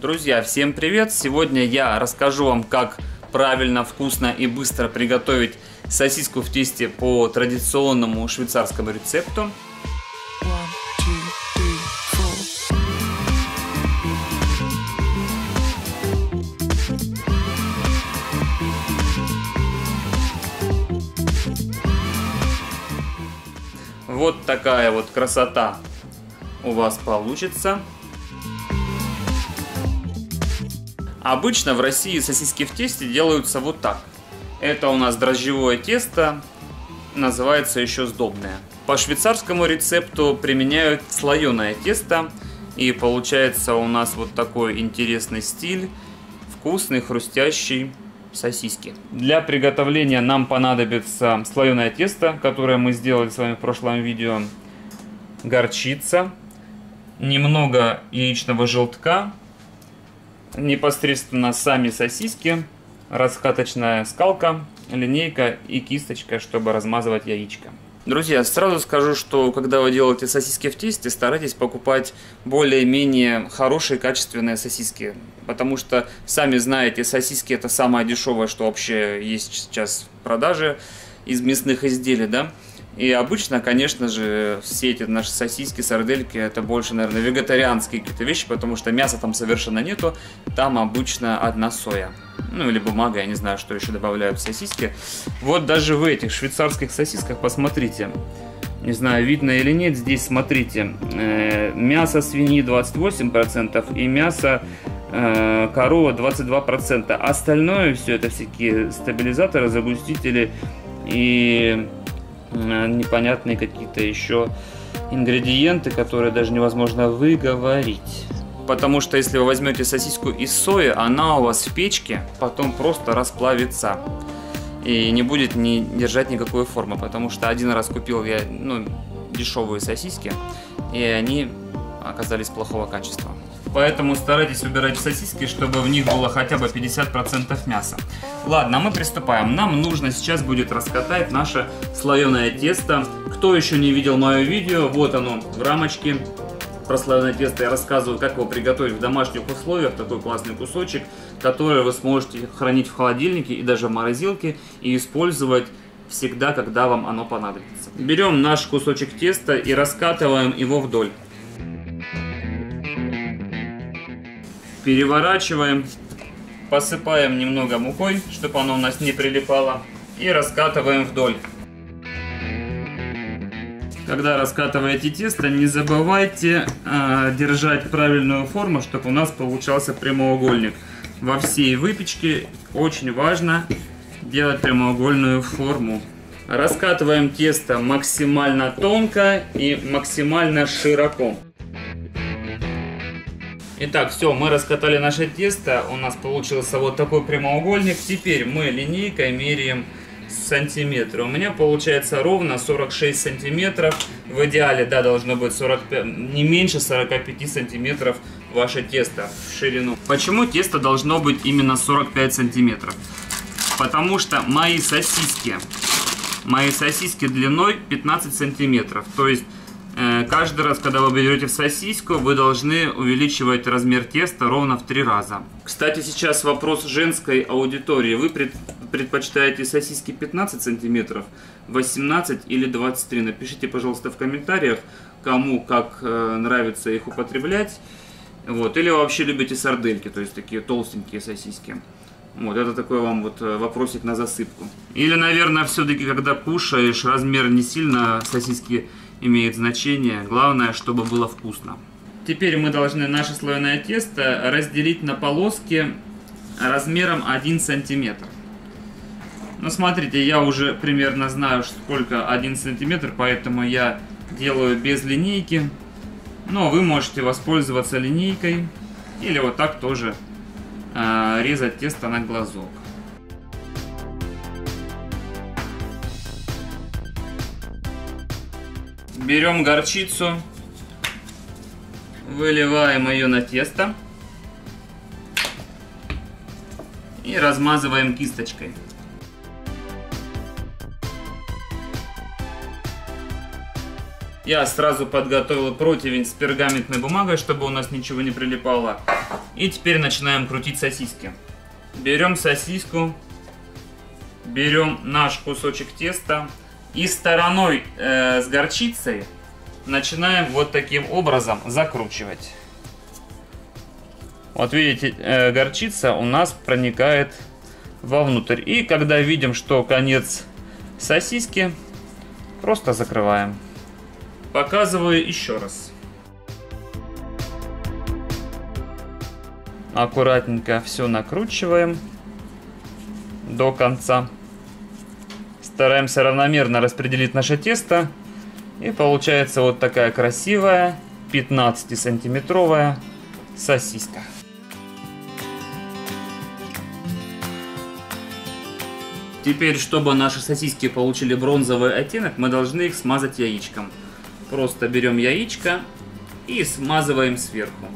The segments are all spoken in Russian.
Друзья, всем привет! Сегодня я расскажу вам, как правильно, вкусно и быстро приготовить сосиску в тесте по традиционному швейцарскому рецепту. Вот такая вот красота у вас получится. Обычно в России сосиски в тесте делаются вот так. Это у нас дрожжевое тесто, называется еще сдобное. По швейцарскому рецепту применяют слоеное тесто, и получается у нас вот такой интересный стиль, вкусный, хрустящий сосиски. Для приготовления нам понадобится слоеное тесто, которое мы сделали с вами в прошлом видео, горчица, немного яичного желтка, непосредственно сами сосиски, раскаточная скалка, линейка и кисточка, чтобы размазывать яичко. Друзья, сразу скажу, что когда вы делаете сосиски в тесте, старайтесь покупать более-менее хорошие, качественные сосиски. Потому что, сами знаете, сосиски — это самое дешевое, что вообще есть сейчас в продаже из мясных изделий, да? И обычно, конечно же, все эти наши сосиски, сардельки, это больше, наверное, вегетарианские какие-то вещи, потому что мяса там совершенно нету, там обычно одна соя. Ну или бумага, я не знаю, что еще добавляют в сосиски. Вот даже в этих швейцарских сосисках, посмотрите, не знаю, видно или нет, здесь смотрите, мясо свиньи 28% и мясо корова 22%. Остальное все это всякие стабилизаторы, загустители и непонятные какие-то еще ингредиенты, которые даже невозможно выговорить. Потому что если вы возьмете сосиску из сои, она у вас в печке потом просто расплавится и не будет держать никакой формы. Потому что один раз купил я дешевые сосиски, и они оказались плохого качества. Поэтому старайтесь выбирать сосиски, чтобы в них было хотя бы 50% мяса. Ладно, мы приступаем. Нам нужно сейчас будет раскатать наше слоеное тесто. Кто еще не видел мое видео, вот оно в рамочке. Про слоеное тесто я рассказываю, как его приготовить в домашних условиях. Такой классный кусочек, который вы сможете хранить в холодильнике и даже в морозилке и использовать всегда, когда вам оно понадобится. Берем наш кусочек теста и раскатываем его вдоль. Переворачиваем, посыпаем немного мукой, чтобы оно у нас не прилипало, и раскатываем вдоль. Когда раскатываете тесто, не забывайте держать правильную форму, чтобы у нас получался прямоугольник. Во всей выпечке очень важно делать прямоугольную форму. Раскатываем тесто максимально тонко и максимально широко. Итак, все, мы раскатали наше тесто, у нас получился вот такой прямоугольник. Теперь мы линейкой меряем сантиметры. У меня получается ровно 46 сантиметров. В идеале, да, должно быть 45, не меньше 45 сантиметров ваше тесто в ширину. Почему тесто должно быть именно 45 сантиметров? Потому что мои сосиски длиной 15 сантиметров. То есть каждый раз, когда вы берете сосиску, вы должны увеличивать размер теста ровно в 3 раза. Кстати, сейчас вопрос женской аудитории. Вы предпочитаете сосиски 15 сантиметров, 18 или 23? Напишите, пожалуйста, в комментариях, кому как нравится их употреблять. Вот. Или вы вообще любите сардельки, то есть такие толстенькие сосиски. Вот, это такой вам вот вопросик на засыпку. Или, наверное, все-таки, когда кушаешь, размер не сильно сосиски имеет значение. Главное, чтобы было вкусно. Теперь мы должны наше слоеное тесто разделить на полоски размером 1 сантиметр. Ну, смотрите, я уже примерно знаю, сколько 1 сантиметр, поэтому я делаю без линейки. Но вы можете воспользоваться линейкой или вот так тоже резать тесто на глазок. Берем горчицу, выливаем ее на тесто и размазываем кисточкой. Я сразу подготовил противень с пергаментной бумагой, чтобы у нас ничего не прилипало. И теперь начинаем крутить сосиски. Берем сосиску, берем наш кусочек теста и стороной с горчицей начинаем вот таким образом закручивать. Вот видите, горчица у нас проникает вовнутрь. И когда видим, что конец сосиски, просто закрываем. Показываю еще раз. Аккуратненько все накручиваем до конца. Стараемся равномерно распределить наше тесто. И получается вот такая красивая 15-сантиметровая сосиска. Теперь, чтобы наши сосиски получили бронзовый оттенок, мы должны их смазать яичком. Просто берем яичко и смазываем сверху.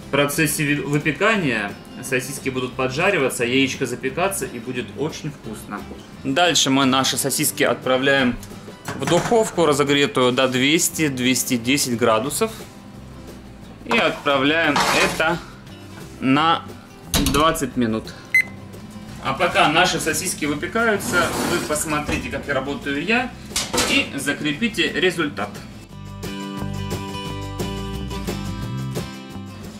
В процессе выпекания сосиски будут поджариваться, яичко запекаться и будет очень вкусно. Дальше мы наши сосиски отправляем в духовку, разогретую до 200-210 градусов. И отправляем это на 20 минут. А пока наши сосиски выпекаются, вы посмотрите, как работаю я, и закрепите результат.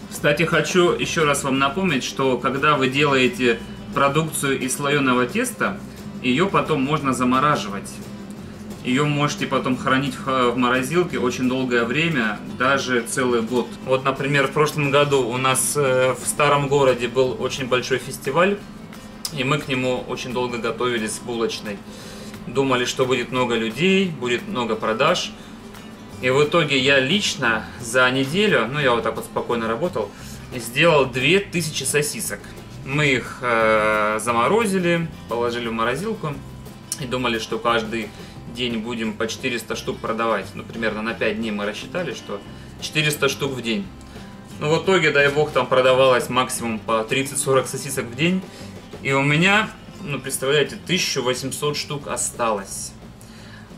Кстати, хочу еще раз вам напомнить, что когда вы делаете продукцию из слоеного теста, ее потом можно замораживать. Ее можете потом хранить в морозилке очень долгое время, даже целый год. Вот, например, в прошлом году у нас в старом городе был очень большой фестиваль. И мы к нему очень долго готовились с булочной. Думали, что будет много людей, будет много продаж. И в итоге я лично за неделю, ну я вот так вот спокойно работал, сделал 2000 сосисок. Мы их заморозили, положили в морозилку и думали, что каждый день будем по 400 штук продавать. Ну, примерно на 5 дней мы рассчитали, что 400 штук в день. Но в итоге, дай бог, там продавалось максимум по 30-40 сосисок в день. И у меня, ну, представляете, 1800 штук осталось.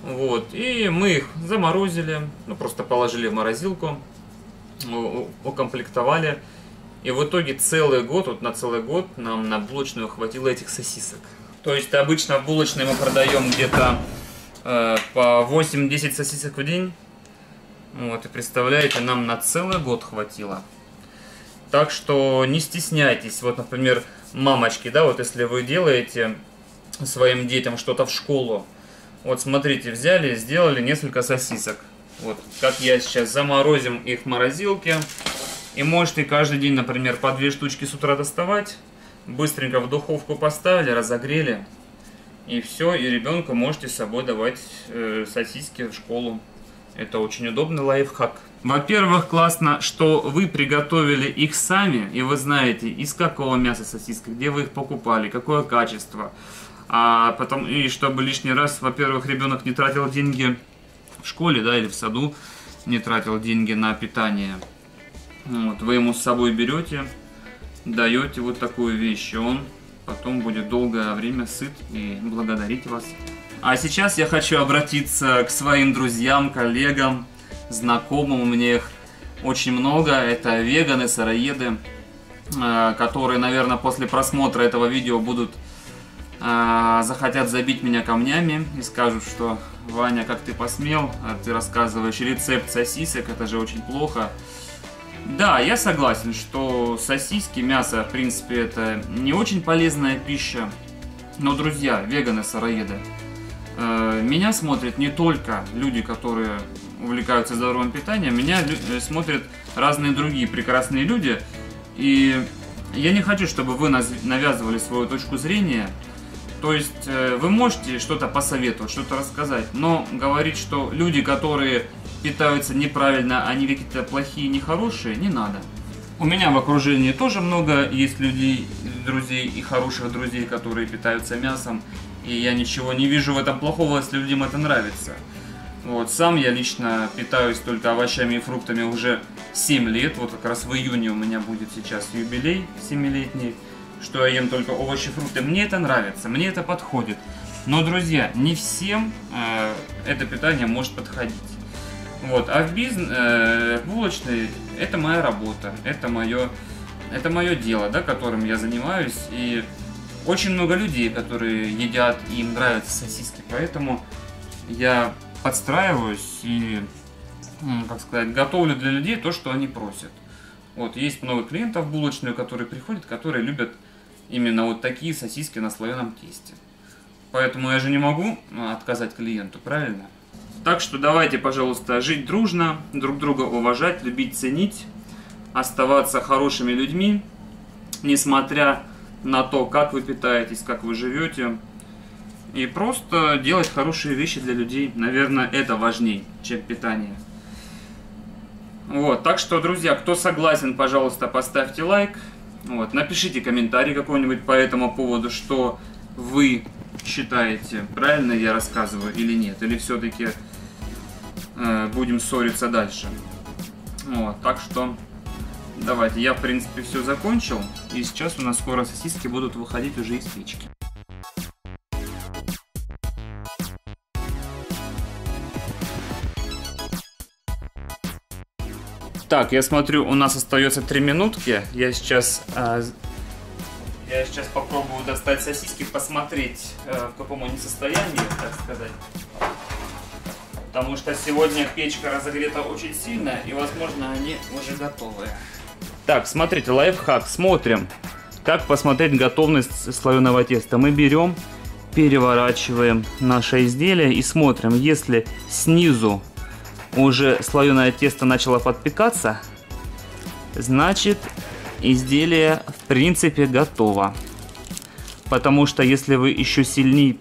Вот. И мы их заморозили, ну, просто положили в морозилку, укомплектовали. И в итоге целый год, вот на целый год нам на булочную хватило этих сосисок. То есть обычно в булочной мы продаем где-то по 8-10 сосисок в день. Вот. И представляете, нам на целый год хватило. Так что не стесняйтесь. Вот, например, мамочки, да, вот если вы делаете своим детям что-то в школу, вот смотрите, взяли, сделали несколько сосисок. Вот, как я сейчас, заморозим их в морозилке. И можете каждый день, например, по 2 штучки с утра доставать. Быстренько в духовку поставили, разогрели. И все, и ребенку можете с собой давать сосиски в школу. Это очень удобный лайфхак. Во-первых, классно, что вы приготовили их сами, и вы знаете, из какого мяса сосиски, где вы их покупали, какое качество. А потом, и чтобы лишний раз, во-первых, ребенок не тратил деньги в школе, да, или в саду, не тратил деньги на питание. Вот, вы ему с собой берете, даете вот такую вещь, и он потом будет долгое время сыт и благодарить вас. А сейчас я хочу обратиться к своим друзьям, коллегам, знакомым. У меня их очень много. Это веганы, сыроеды, которые, наверное, после просмотра этого видео будут захотят забить меня камнями и скажут, что Ваня, как ты посмел, ты рассказываешь рецепт сосисок, это же очень плохо. Да, я согласен, что сосиски, мясо, в принципе, это не очень полезная пища. Но, друзья, веганы, сыроеды, меня смотрят не только люди, которые увлекаются здоровым питанием, меня смотрят разные другие прекрасные люди. И я не хочу, чтобы вы навязывали свою точку зрения. То есть вы можете что-то посоветовать, что-то рассказать, но говорить, что люди, которые питаются неправильно, они какие-то плохие, нехорошие, не надо. У меня в окружении тоже много есть людей, друзей и хороших друзей, которые питаются мясом. И я ничего не вижу в этом плохого, если людям это нравится. Вот, сам я лично питаюсь только овощами и фруктами уже 7 лет. Вот как раз в июне у меня будет сейчас юбилей 7-летний, что я ем только овощи и фрукты. Мне это нравится, мне это подходит. Но, друзья, не всем это питание может подходить. Вот, а в булочной это моя работа, это мое дело, да, которым я занимаюсь. И очень много людей, которые едят, и им нравятся сосиски, поэтому я подстраиваюсь и, как сказать, готовлю для людей то, что они просят. Вот, есть много клиентов в булочную, которые приходят, которые любят именно вот такие сосиски на слоеном тесте. Поэтому я же не могу отказать клиенту, правильно? Так что давайте, пожалуйста, жить дружно, друг друга уважать, любить, ценить, оставаться хорошими людьми, несмотря на то, как вы питаетесь, как вы живете. И просто делать хорошие вещи для людей. Наверное, это важнее, чем питание. Вот, так что, друзья, кто согласен, пожалуйста, поставьте лайк. Вот, напишите комментарий какой-нибудь по этому поводу, что вы считаете, правильно я рассказываю или нет. Или все-таки будем ссориться дальше. Вот, так что давайте, я в принципе все закончил. И сейчас у нас скоро сосиски будут выходить уже из печки. Так, я смотрю, у нас остается 3 минутки. Я сейчас попробую достать сосиски, посмотреть, в каком они состоянии, так сказать. Потому что сегодня печка разогрета очень сильно, и, возможно, они уже готовые. Так, смотрите, лайфхак. Смотрим, как посмотреть готовность слоеного теста. Мы берем, переворачиваем наше изделие и смотрим, если снизу уже слоеное тесто начало подпекаться, значит, изделие в принципе готово. Потому что если вы еще сильнее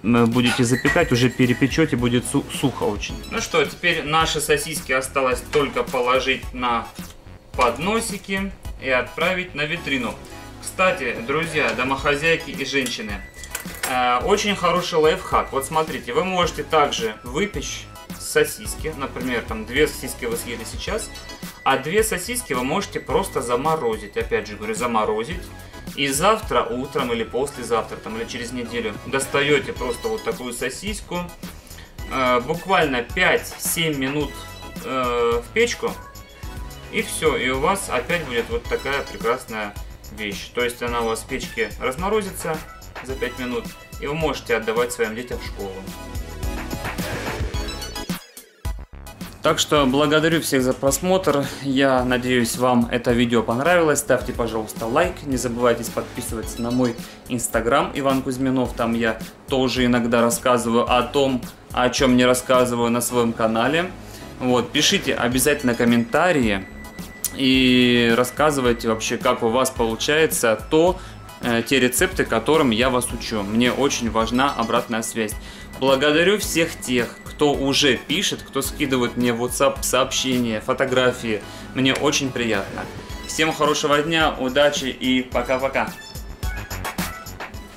будете запекать, уже перепечете, будет сухо очень. Ну что, теперь наши сосиски осталось только положить на подносики и отправить на витрину. Кстати, друзья, домохозяйки и женщины, очень хороший лайфхак. Вот смотрите, вы можете также выпечь сосиски, например, там 2 сосиски вы съели сейчас, а 2 сосиски вы можете просто заморозить. Опять же говорю, заморозить. И завтра утром или послезавтра, там, или через неделю достаете просто вот такую сосиску, буквально 5-7 минут в печку, и все, и у вас опять будет вот такая прекрасная вещь. То есть она у вас в печке разморозится за 5 минут, и вы можете отдавать своим детям в школу. Так что благодарю всех за просмотр. Я надеюсь, вам это видео понравилось. Ставьте, пожалуйста, лайк. Не забывайте подписываться на мой инстаграм Иван Кузьминов. Там я тоже иногда рассказываю о том, о чем не рассказываю на своем канале. Вот, пишите обязательно комментарии и рассказывайте вообще, как у вас получается те рецепты, которым я вас учу. Мне очень важна обратная связь. Благодарю всех тех, кто уже пишет, кто скидывает мне в WhatsApp сообщения, фотографии. Мне очень приятно. Всем хорошего дня, удачи и пока-пока.